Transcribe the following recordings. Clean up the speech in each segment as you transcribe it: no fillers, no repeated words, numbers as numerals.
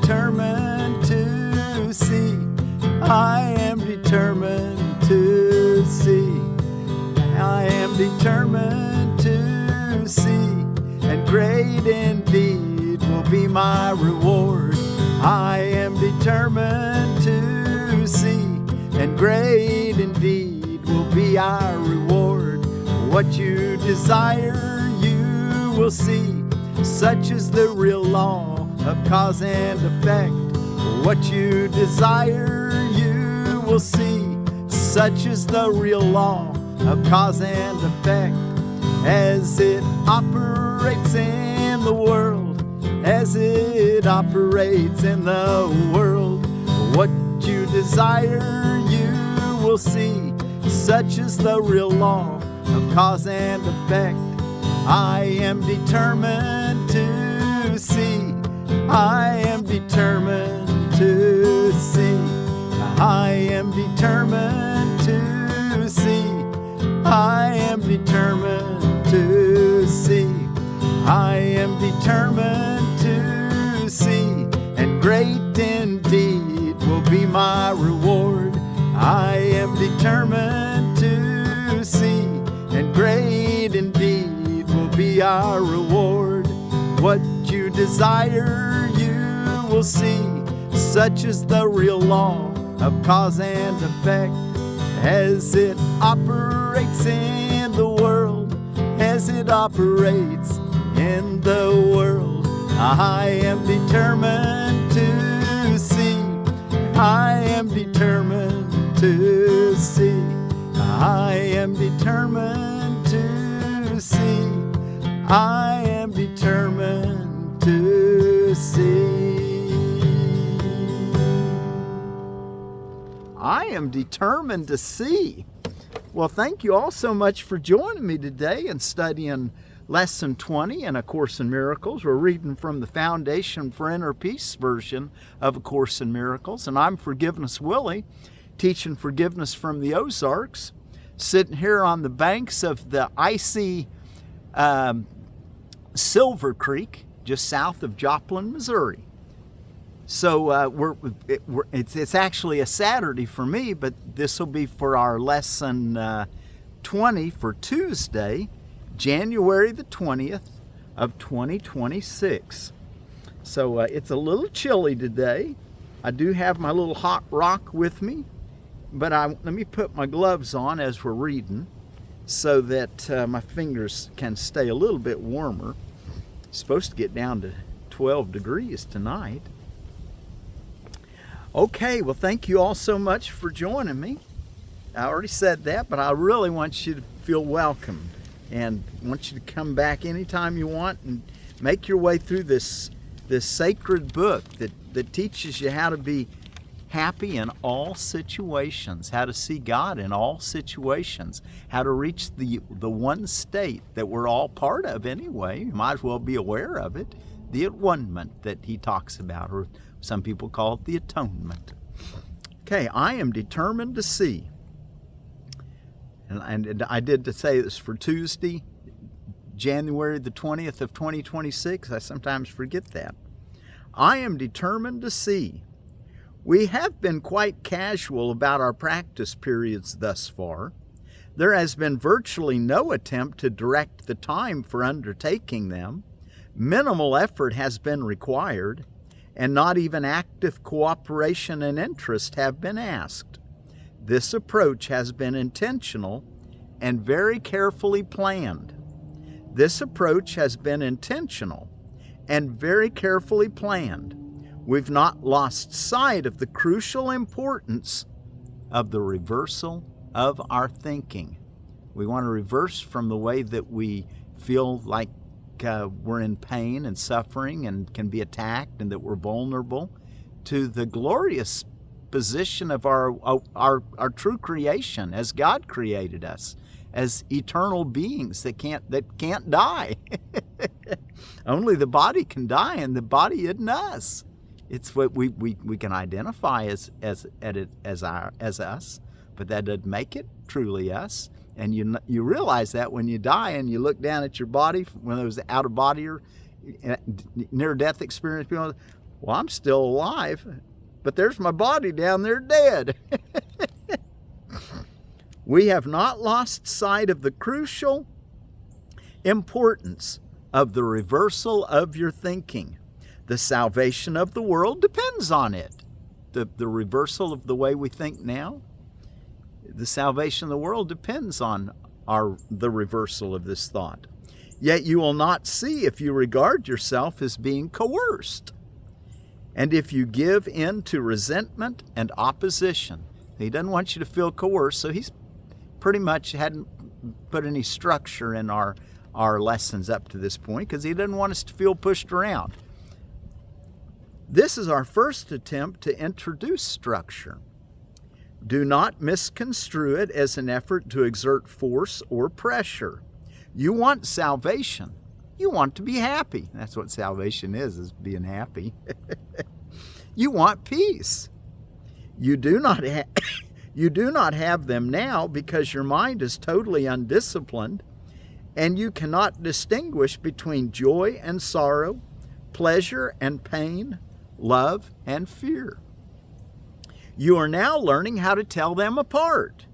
determined to see. I am determined to see. I am determined to see. And great indeed will be my reward. I am determined to see. And great indeed will be our reward. What you desire, you will see. Such is the real law of cause and effect. What you desire, you will see. Such is the real law of cause and effect. As it operates in the world, as it operates in the world. What you desire, you will see. Such is the real law of cause and effect. I am determined to see. I am determined to see. I am determined to see. I am determined to see. I am determined to see. And great indeed will be my reward. I am determined to see. And great indeed will be our reward. What you desire, you will see. Such is the real law of cause and effect. As it operates in the world, as it operates in the world. I am determined to see. I am determined to see. I am determined to see. I am determined to see. I am determined to see. Well, thank you all so much for joining me today and studying Lesson 20 in A Course in Miracles. We're reading from the Foundation for Inner Peace version of A Course in Miracles. And I'm Forgiveness Willie, teaching forgiveness from the Ozarks, sitting here on the banks of the icy Silver Creek, just south of Joplin, Missouri. So it's actually a Saturday for me, but this will be for our Lesson 20 for Tuesday, January the 20th of 2026. So it's a little chilly today. I do have my little hot rock with me, but let me put my gloves on as we're reading so that my fingers can stay a little bit warmer. It's supposed to get down to 12 degrees tonight. Okay, well, thank you all so much for joining me. I already said that, but I really want you to feel welcome and want you to come back anytime you want and make your way through this sacred book that teaches you how to be happy in all situations, how to see God in all situations, how to reach the one state that we're all part of anyway. You might as well be aware of it, the At-one-ment that he talks about, or some people call it the atonement. Okay, I am determined to see. And I did to say this for Tuesday, January the 20th of 2026. I sometimes forget that. I am determined to see. We have been quite casual about our practice periods thus far. There has been virtually no attempt to direct the time for undertaking them. Minimal effort has been required, and not even active cooperation and interest have been asked. This approach has been intentional and very carefully planned. This approach has been intentional and very carefully planned. We've not lost sight of the crucial importance of the reversal of our thinking. We want to reverse from the way that we feel like we're in pain and suffering and can be attacked and that we're vulnerable, to the glorious position of our true creation as God created us, as eternal beings that can't die. Only the body can die, and the body isn't us. It's what we can identify as us, but that doesn't make it truly us. And you realize that when you die and you look down at your body, when it was out of body or near-death experience, people, Well, I'm still alive, but there's my body down there dead. We have not lost sight of the crucial importance of the reversal of your thinking. The salvation of the world depends on it. The reversal of the way we think now, the salvation of the world depends on the reversal of this thought. Yet you will not see if you regard yourself as being coerced, and if you give in to resentment and opposition. He doesn't want you to feel coerced, so he's pretty much hadn't put any structure in our lessons up to this point, because he doesn't want us to feel pushed around. This is our first attempt to introduce structure. Do not misconstrue it as an effort to exert force or pressure. You want salvation. You want to be happy. That's what salvation is being happy. You want peace. You do not have them now because your mind is totally undisciplined, and you cannot distinguish between joy and sorrow, pleasure and pain, love and fear. You are now learning how to tell them apart,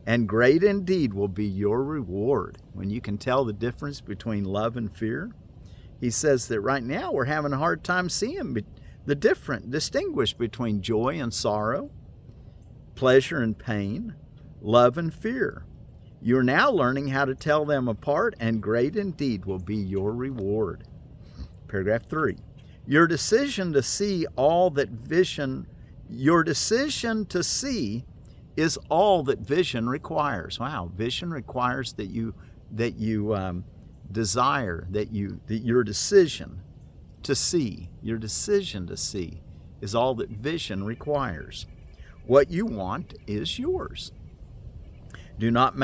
and great indeed will be your reward when you can tell the difference between love and fear. He says that right now we're having a hard time seeing distinguish between joy and sorrow, pleasure and pain, love and fear. You're now learning how to tell them apart, and great indeed will be your reward. Paragraph 3. Your decision to see is all that vision requires. Wow, vision requires that you desire, that your decision to see is all that vision requires. What you want is yours. Do not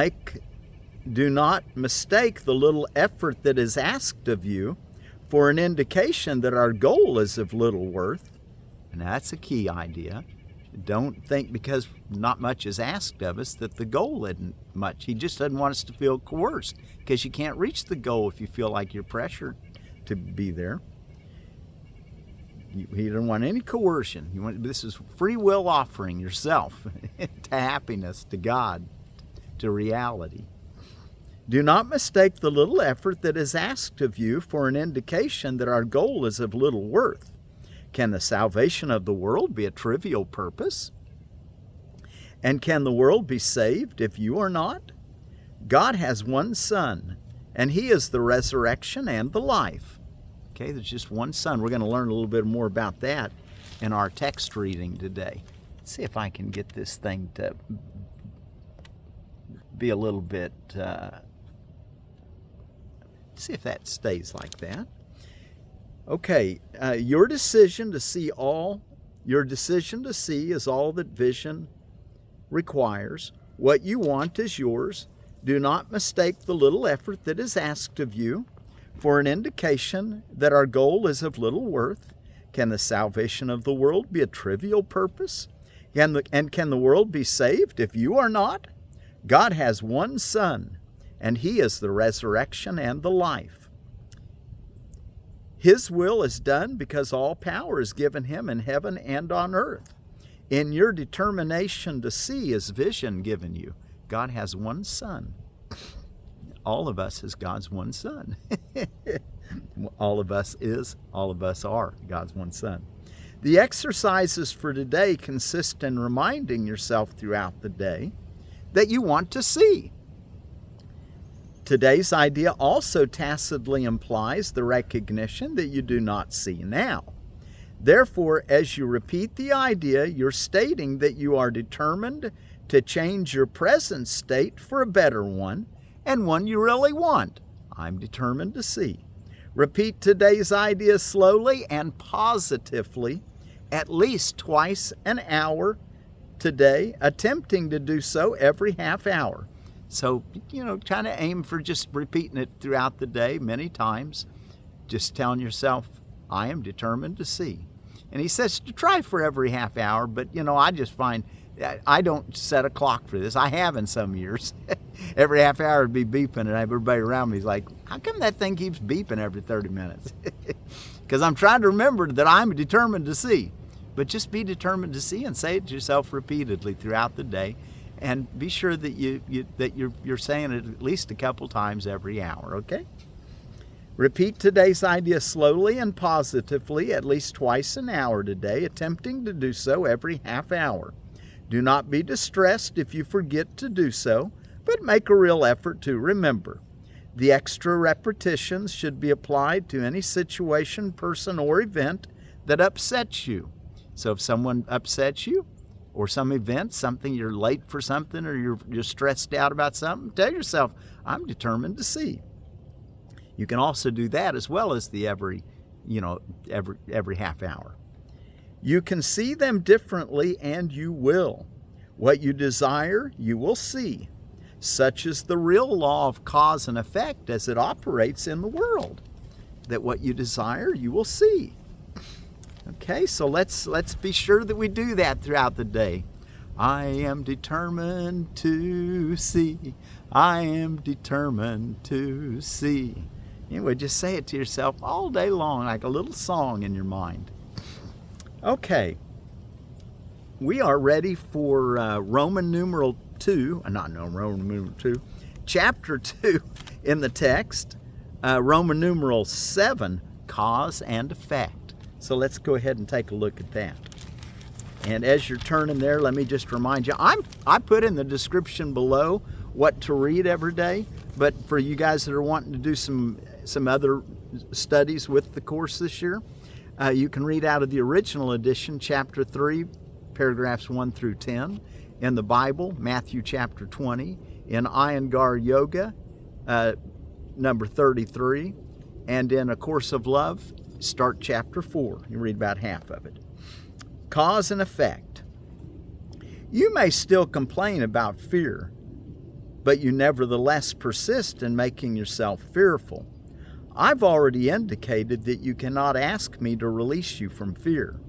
mistake the little effort that is asked of you for an indication that our goal is of little worth. And that's a key idea. Don't think because not much is asked of us that the goal isn't much. He just doesn't want us to feel coerced, because you can't reach the goal if you feel like you're pressured to be there. He doesn't want any coercion. This is free will offering yourself to happiness, to God, to reality. Do not mistake the little effort that is asked of you for an indication that our goal is of little worth. Can the salvation of the world be a trivial purpose? And can the world be saved if you are not? God has one Son, and He is the resurrection and the life. Okay, there's just one Son. We're going to learn a little bit more about that in our text reading today. Let's see if I can get this thing to be a little bit, see if that stays like that. Okay, your decision to see is all that vision requires. What you want is yours. Do not mistake the little effort that is asked of you for an indication that our goal is of little worth. Can the salvation of the world be a trivial purpose? And can the world be saved if you are not? God has one Son, and He is the resurrection and the life. His will is done because all power is given Him in heaven and on earth. In your determination to see is vision given you. God has one Son. All of us is God's one Son. All of us are God's one Son. The exercises for today consist in reminding yourself throughout the day that you want to see. Today's idea also tacitly implies the recognition that you do not see now. Therefore, as you repeat the idea, you're stating that you are determined to change your present state for a better one, and one you really want. I'm determined to see. Repeat today's idea slowly and positively, at least twice an hour today, attempting to do so every half hour. So, kind of aim for just repeating it throughout the day many times, just telling yourself, I am determined to see. And he says to try for every half hour, but, I just find I don't set a clock for this. I have in some years. Every half hour it'd be beeping, and everybody around me is like, how come that thing keeps beeping every 30 minutes? Because I'm trying to remember that I'm determined to see. But just be determined to see and say it to yourself repeatedly throughout the day, and be sure that you're saying it at least a couple times every hour, okay? Repeat today's idea slowly and positively at least twice an hour today, attempting to do so every half hour. Do not be distressed if you forget to do so, but make a real effort to remember. The extra repetitions should be applied to any situation, person, or event that upsets you. So if someone upsets you, or some event, something, you're late for something, or you're stressed out about something, tell yourself, I'm determined to see. You can also do that as well as the every half hour. You can see them differently, and you will. What you desire, you will see. Such is the real law of cause and effect as it operates in the world. That what you desire, you will see. Okay, so let's be sure that we do that throughout the day. I am determined to see. I am determined to see. Anyway, just say it to yourself all day long, like a little song in your mind. Okay, we are ready for Roman numeral 2, chapter 2 in the text, Roman numeral 7, cause and effect. So let's go ahead and take a look at that. And as you're turning there, let me just remind you, I put in the description below what to read every day, but for you guys that are wanting to do some other studies with the course this year, you can read out of the original edition, chapter 3, paragraphs 1 through 10. In the Bible, Matthew chapter 20. In Iyengar Yoga, number 33. And in A Course of Love, start chapter 4. You read about half of it. Cause and effect. You may still complain about fear, but you nevertheless persist in making yourself fearful. I've already indicated that you cannot ask me to release you from fear.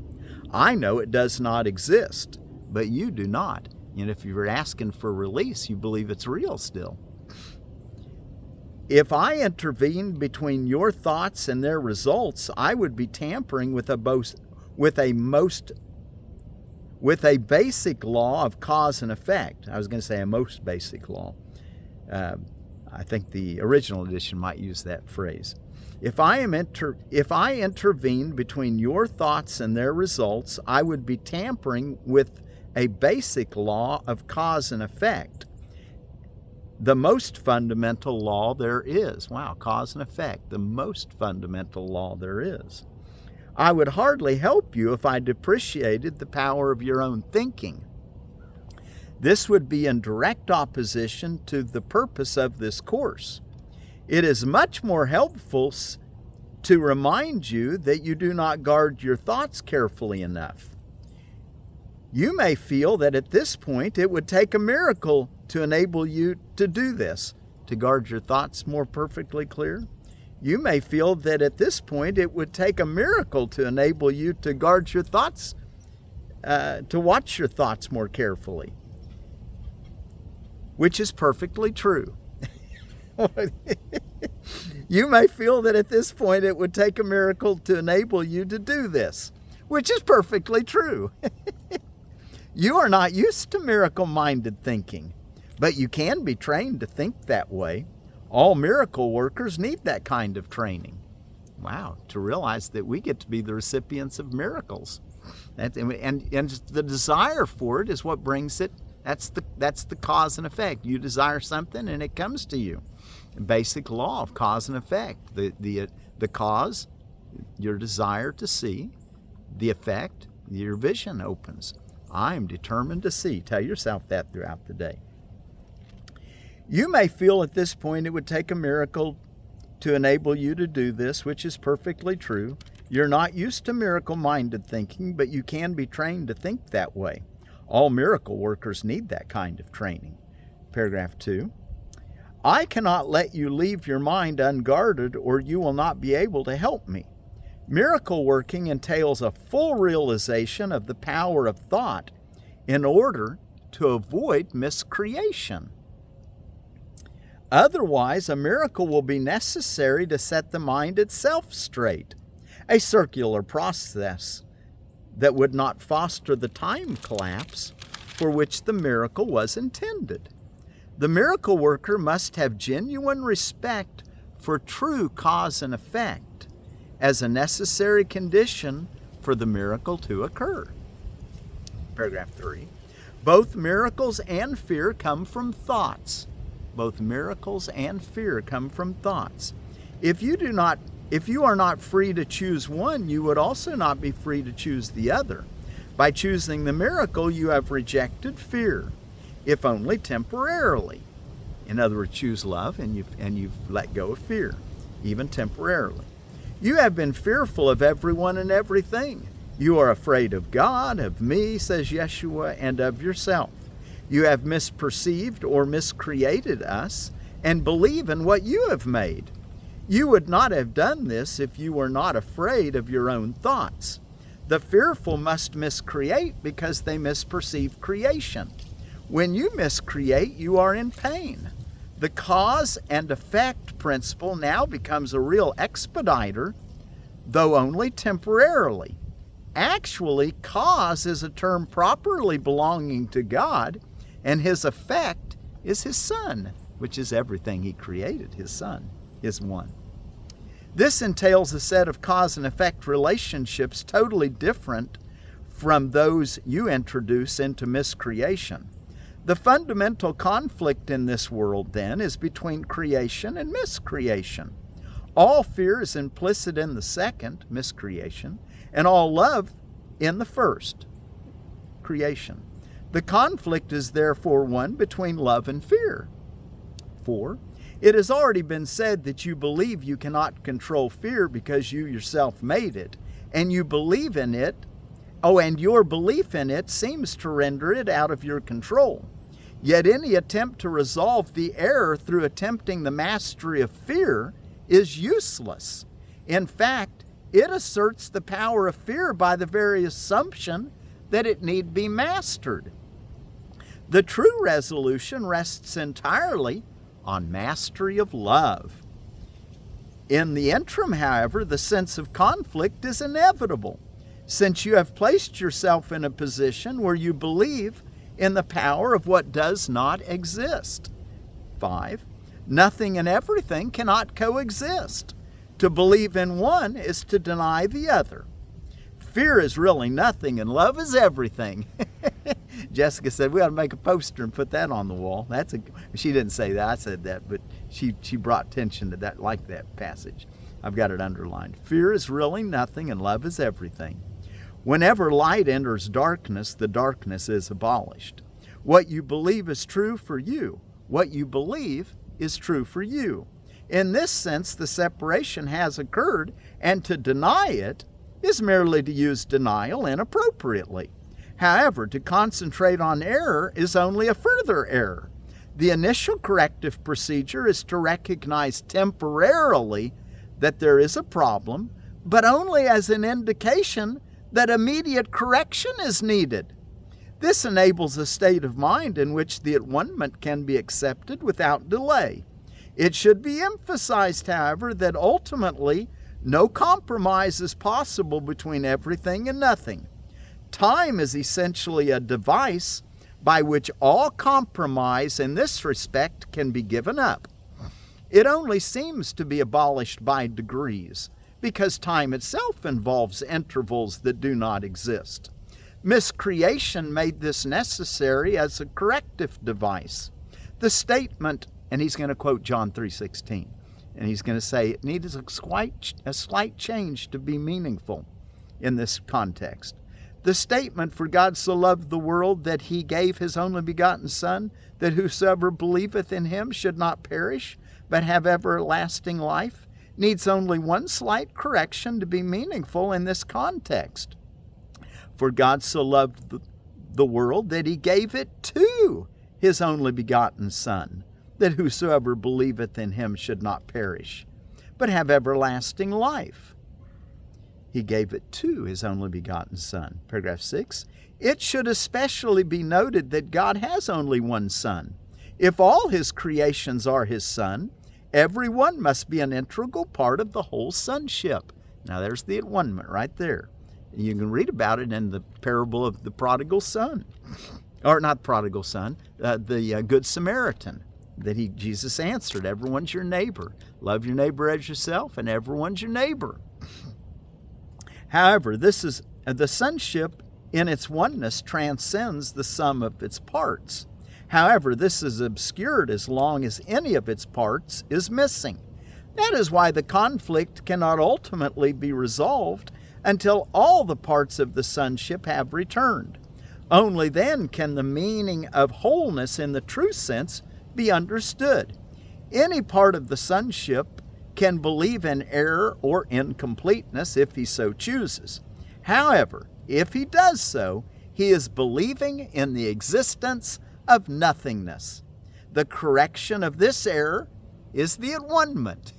I know it does not exist, but you do not. And if you're asking for release, you believe it's real still. If I intervened between your thoughts and their results, I would be tampering with a basic law of cause and effect. I was going to say a most basic law. I think the original edition might use that phrase. If I intervened between your thoughts and their results, I would be tampering with a basic law of cause and effect. The most fundamental law there is. Wow, cause and effect, the most fundamental law there is. I would hardly help you if I depreciated the power of your own thinking. This would be in direct opposition to the purpose of this course. It is much more helpful to remind you that you do not guard your thoughts carefully enough. You may feel that at this point it would take a miracle to enable you to do this, to guard your thoughts more perfectly clear. You may feel that at this point it would take a miracle to enable you to guard your thoughts, to watch your thoughts more carefully, which is perfectly true. You may feel that at this point it would take a miracle to enable you to do this, which is perfectly true. You are not used to miracle-minded thinking, but you can be trained to think that way. All miracle workers need that kind of training. Wow, to realize that we get to be the recipients of miracles. And the desire for it is what brings it. That's the cause and effect. You desire something and it comes to you. Basic law of cause and effect. The cause, your desire to see. The effect, your vision opens. I am determined to see. Tell yourself that throughout the day. You may feel at this point it would take a miracle to enable you to do this, which is perfectly true. You're not used to miracle-minded thinking, but you can be trained to think that way. All miracle workers need that kind of training. Paragraph 2. I cannot let you leave your mind unguarded, or you will not be able to help me. Miracle working entails a full realization of the power of thought in order to avoid miscreation. Otherwise, a miracle will be necessary to set the mind itself straight, a circular process that would not foster the time collapse for which the miracle was intended. The miracle worker must have genuine respect for true cause and effect as a necessary condition for the miracle to occur. Paragraph 3. Both miracles and fear come from thoughts. Both miracles and fear come from thoughts. If you are not free to choose one, you would also not be free to choose the other. By choosing the miracle, you have rejected fear, if only temporarily. In other words, choose love and you've let go of fear, even temporarily. You have been fearful of everyone and everything. You are afraid of God, of me, says Yeshua, and of yourself. You have misperceived or miscreated us and believe in what you have made. You would not have done this if you were not afraid of your own thoughts. The fearful must miscreate because they misperceive creation. When you miscreate, you are in pain. The cause and effect principle now becomes a real expediter, though only temporarily. Actually, cause is a term properly belonging to God, and his effect is his Son, which is everything he created, his Son, his one. This entails a set of cause and effect relationships totally different from those you introduce into miscreation. The fundamental conflict in this world, then, is between creation and miscreation. All fear is implicit in the second, miscreation, and all love in the first, creation. The conflict is therefore one between love and fear. 4. It has already been said that you believe you cannot control fear because you yourself made it, and you believe in it. And your belief in it seems to render it out of your control. Yet any attempt to resolve the error through attempting the mastery of fear is useless. In fact, it asserts the power of fear by the very assumption that it need be mastered. The true resolution rests entirely on mastery of love. In the interim, however, the sense of conflict is inevitable, since you have placed yourself in a position where you believe in the power of what does not exist. 5. Nothing and everything cannot coexist. To believe in one is to deny the other. Fear is really nothing and love is everything. Jessica said we ought to make a poster and put that on the wall. She didn't say that, I said that, but she brought attention to that, like that passage. I've got it underlined. Fear is really nothing and love is everything. Whenever light enters darkness, the darkness is abolished. What you believe is true for you. What you believe is true for you. In this sense, the separation has occurred, and to deny it is merely to use denial inappropriately. However, to concentrate on error is only a further error. The initial corrective procedure is to recognize temporarily that there is a problem, but only as an indication that immediate correction is needed. This enables a state of mind in which the at-one-ment can be accepted without delay. It should be emphasized, however, that ultimately no compromise is possible between everything and nothing. Time is essentially a device by which all compromise in this respect can be given up. It only seems to be abolished by degrees, because time itself involves intervals that do not exist. Miscreation made this necessary as a corrective device. The statement, and he's going to quote John 3:16, and he's going to say it needs a slight change to be meaningful in this context. The statement, for God so loved the world that he gave his only begotten Son, that whosoever believeth in him should not perish, but have everlasting life, needs only one slight correction to be meaningful in this context. For God so loved the world that he gave it to his only begotten Son, that whosoever believeth in him should not perish, but have everlasting life. He gave it to His only begotten Son. Paragraph 6, it should especially be noted that God has only one Son. If all His creations are His Son, every one must be an integral part of the whole sonship. Now there's the at-one-ment right there. You can read about it in the parable of the prodigal son. Or not prodigal son, the Good Samaritan. That Jesus answered, everyone's your neighbor. Love your neighbor as yourself, and everyone's your neighbor. However, this is the sonship in its oneness transcends the sum of its parts. However, this is obscured as long as any of its parts is missing. That is why the conflict cannot ultimately be resolved until all the parts of the sonship have returned. Only then can the meaning of wholeness in the true sense be understood. Any part of the sonship can believe in error or incompleteness if he so chooses. However, if he does so, he is believing in the existence of nothingness. The correction of this error is the at-one-ment.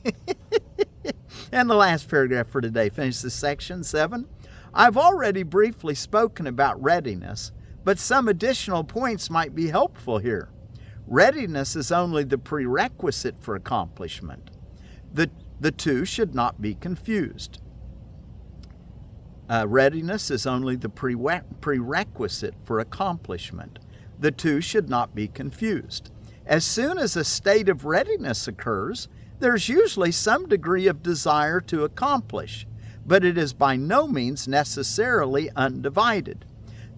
And the last paragraph for today finishes section 7. I've already briefly spoken about readiness, but some additional points might be helpful here. Readiness is only the prerequisite for accomplishment. The two should not be confused. Readiness is only the prerequisite for accomplishment. The two should not be confused. As soon as a state of readiness occurs, there's usually some degree of desire to accomplish, but it is by no means necessarily undivided.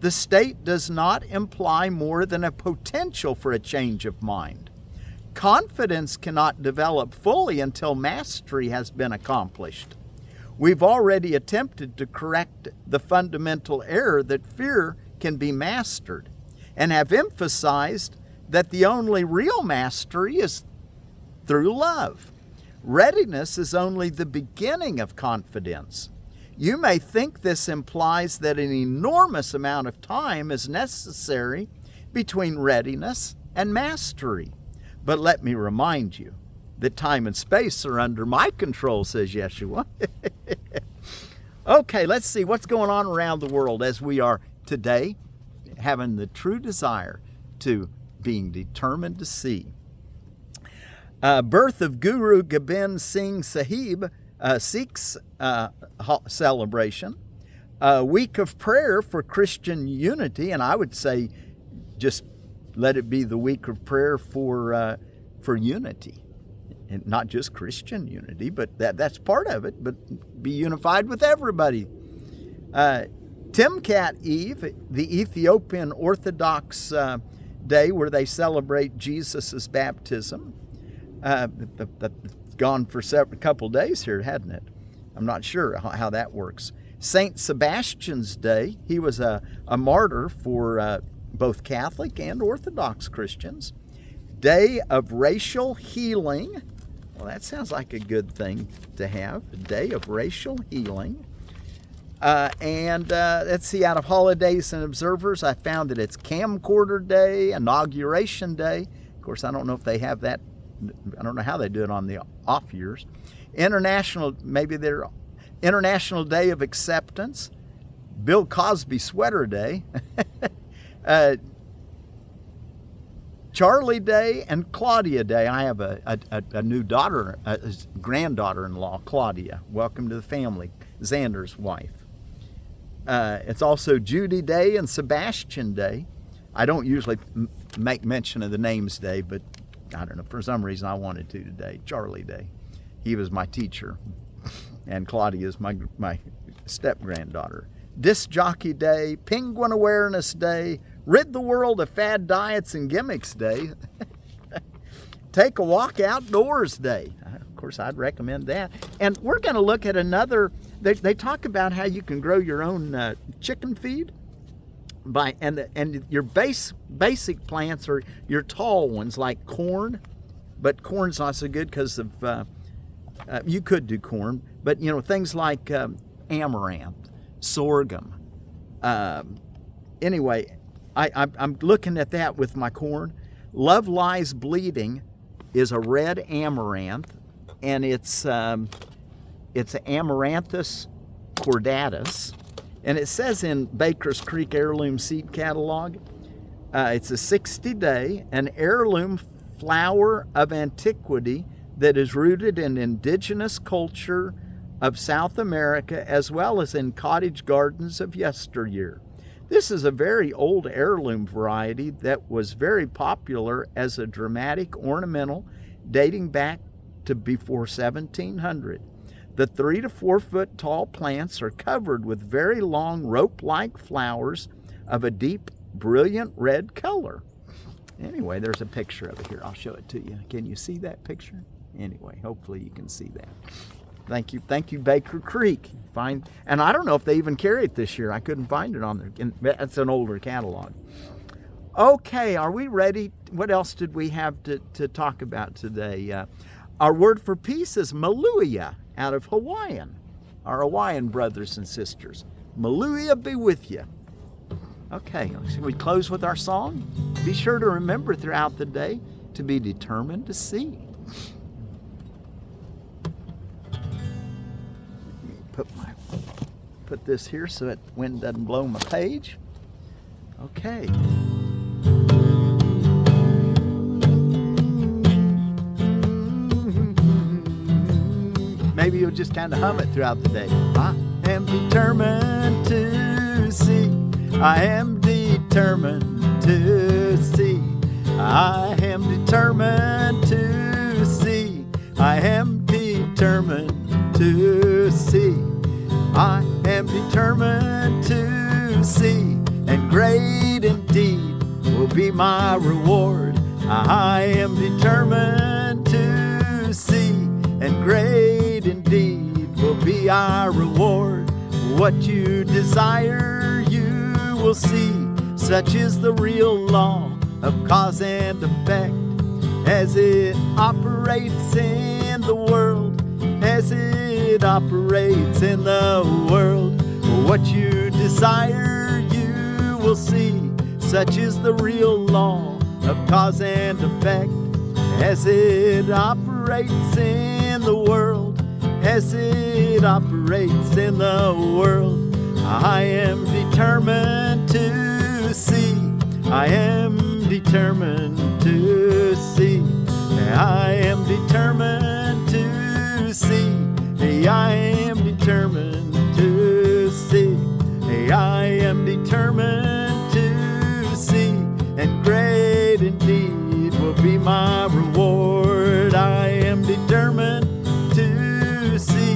The state does not imply more than a potential for a change of mind. Confidence cannot develop fully until mastery has been accomplished. We've already attempted to correct the fundamental error that fear can be mastered, and have emphasized that the only real mastery is through love. Readiness is only the beginning of confidence. You may think this implies that an enormous amount of time is necessary between readiness and mastery. But let me remind you that time and space are under my control, says Yeshua. Okay, let's see what's going on around the world as we are today, having the true desire to being determined to see. Birth of Guru Gobind Singh Sahib, Sikhs celebration. Week of prayer for Christian unity, and I would say just let it be the week of prayer for unity. And not just Christian unity, but that's part of it, but be unified with everybody. Timkat Eve, the Ethiopian Orthodox day where they celebrate Jesus' baptism. Gone for a couple days here, hadn't it? I'm not sure how that works. Saint Sebastian's Day, he was a martyr for both Catholic and Orthodox Christians. Day of Racial Healing. Well, that sounds like a good thing to have, a day of racial healing. And let's see, out of holidays and observers, I found that it's Camcorder Day, Inauguration Day. Of course, I don't know if they have that. I don't know how they do it on the off years. Maybe they're International Day of Acceptance, Bill Cosby Sweater Day, Charlie Day, and Claudia Day. I have a new daughter, a granddaughter-in-law, Claudia. Welcome to the family, Xander's wife. It's also Judy Day and Sebastian Day. I don't usually make mention of the names day, but I don't know, for some reason I wanted to today. Charlie Day. He was my teacher. And Claudia is my step-granddaughter. Disc Jockey Day, Penguin Awareness Day, Rid the World of Fad Diets and Gimmicks Day, Take a Walk Outdoors Day. Of course, I'd recommend that. And we're going to look at another, they talk about how you can grow your own chicken feed. And your basic plants are your tall ones like corn, but corn's not so good because of you could do corn, but things like amaranth, sorghum. Anyway, I'm looking at that with my corn. Love Lies Bleeding is a red amaranth, and it's Amaranthus cordatus. And it says in Baker's Creek Heirloom Seed Catalog, it's a 60-day, an heirloom flower of antiquity that is rooted in indigenous culture of South America as well as in cottage gardens of yesteryear. This is a very old heirloom variety that was very popular as a dramatic ornamental dating back to before 1700. The 3 to 4 foot tall plants are covered with very long rope-like flowers of a deep, brilliant red color. Anyway, there's a picture of it here. I'll show it to you. Can you see that picture? Anyway, hopefully you can see that. Thank you, Baker Creek. Fine. And I don't know if they even carry it this year. I couldn't find it on there. That's an older catalog. Okay, are we ready? What else did we have to talk about today? Our word for peace is Maluia, out of Hawaiian. Our Hawaiian brothers and sisters. Maluia be with you. Okay, should we close with our song? Be sure to remember throughout the day to be determined to see. Put this here so that wind doesn't blow my page. Okay. Maybe you'll just kind of hum it throughout the day. I am determined to see. I am determined to see. I am determined to see. I am determined to see. I am determined to see, and great indeed will be my reward. I am determined to see, and great indeed will be our reward. What you desire you will see, such is the real law of cause and effect, as it operates in the world, as it operates in the world. What you desire you will see, such is the real law of cause and effect, as it operates in the world, as it operates in the world. I am determined to see. I am determined to see. I am determined to see. I am determined to see. I am determined to see, and great indeed will be my reward. I am determined to see,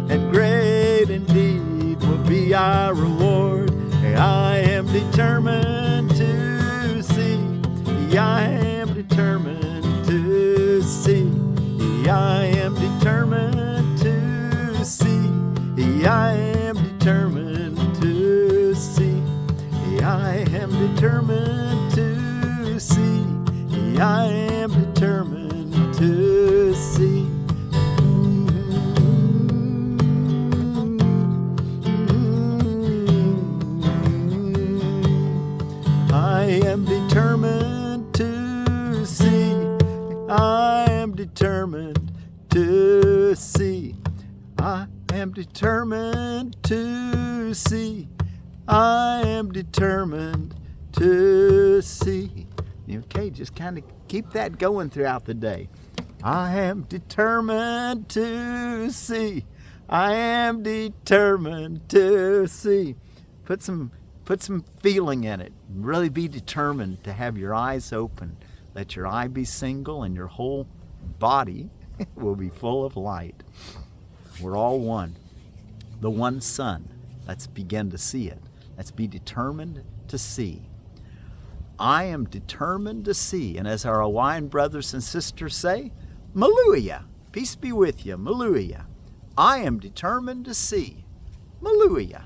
and great indeed will be our reward. I am determined to see. I am determined to see. I am determined to see. I am determined to see. I am determined to see. I am determined to see. I am determined to see. I am determined to see. I am determined to see. I am determined to see. Okay, just kind of keep that going throughout the day. I am determined to see. I am determined to see. Put some feeling in it. Really be determined to have your eyes open. Let your eye be single and your whole body will be full of light. We're all one. The one sun. Let's begin to see it. Let's be determined to see. I am determined to see. And as our Hawaiian brothers and sisters say, Maluia. Peace be with you, Maluia. I am determined to see. Maluia.